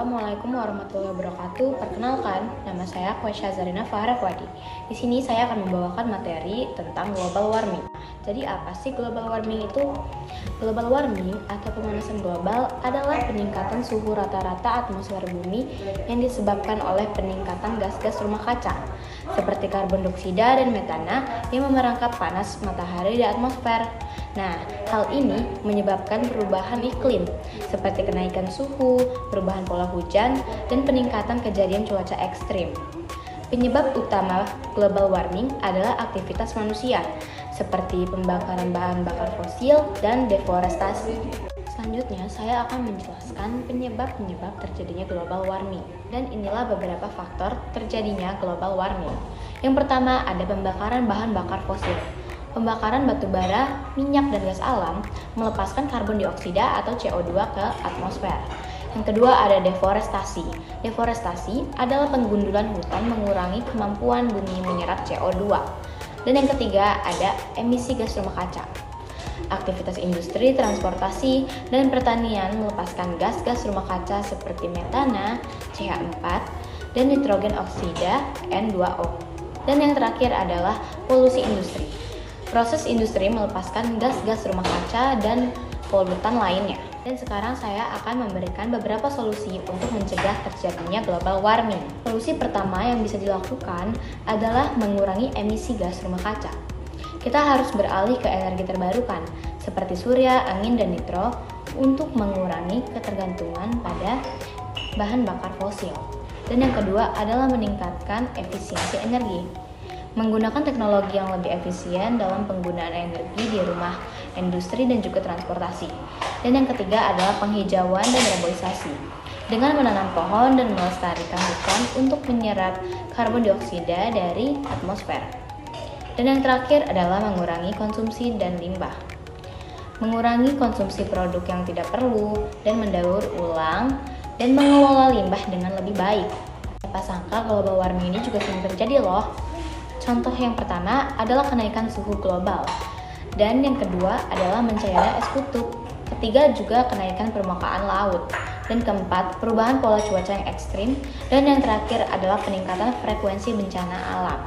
Assalamualaikum warahmatullahi wabarakatuh. Perkenalkan, nama saya Kwesha Zarina Fahrakwadi. Di sini saya akan membawakan materi tentang global warming. Jadi apa sih global warming itu? Global warming atau pemanasan global adalah peningkatan suhu rata-rata atmosfer bumi yang disebabkan oleh peningkatan gas-gas rumah kaca seperti karbon dioksida dan metana yang memerangkap panas matahari di atmosfer. Nah, hal ini menyebabkan perubahan iklim seperti kenaikan suhu, perubahan pola hujan, dan peningkatan kejadian cuaca ekstrim. Penyebab utama global warming adalah aktivitas manusia seperti pembakaran bahan bakar fosil dan deforestasi. Selanjutnya, saya akan menjelaskan penyebab-penyebab terjadinya global warming. Dan inilah beberapa faktor terjadinya global warming. Yang pertama, ada pembakaran bahan bakar fosil. Pembakaran batu bara, minyak, dan gas alam melepaskan karbon dioksida atau CO2 ke atmosfer. Yang kedua ada deforestasi. Deforestasi adalah penggundulan hutan mengurangi kemampuan bumi menyerap CO2. Dan yang ketiga ada emisi gas rumah kaca. Aktivitas industri, transportasi, dan pertanian melepaskan gas-gas rumah kaca seperti metana, CH4, dan nitrogen oksida, N2O. Dan yang terakhir adalah polusi industri. Proses industri melepaskan gas-gas rumah kaca dan polutan lainnya. Dan sekarang saya akan memberikan beberapa solusi untuk mencegah terjadinya global warming. Solusi pertama yang bisa dilakukan adalah mengurangi emisi gas rumah kaca. Kita harus beralih ke energi terbarukan seperti surya, angin, dan nitro untuk mengurangi ketergantungan pada bahan bakar fosil. Dan yang kedua adalah meningkatkan efisiensi energi. Menggunakan teknologi yang lebih efisien dalam penggunaan energi di rumah, industri, dan juga transportasi. Dan yang ketiga adalah penghijauan dan reboisasi. Dengan menanam pohon dan melestarikan hutan untuk menyerap karbon dioksida dari atmosfer. Dan yang terakhir adalah mengurangi konsumsi dan limbah. Mengurangi konsumsi produk yang tidak perlu dan mendaur ulang dan mengelola limbah dengan lebih baik. Siapa sangka global warming ini juga sering terjadi loh. Contoh yang pertama adalah kenaikan suhu global, dan yang kedua adalah mencairnya es kutub. Ketiga juga kenaikan permukaan laut, dan keempat perubahan pola cuaca yang ekstrim, dan yang terakhir adalah peningkatan frekuensi bencana alam.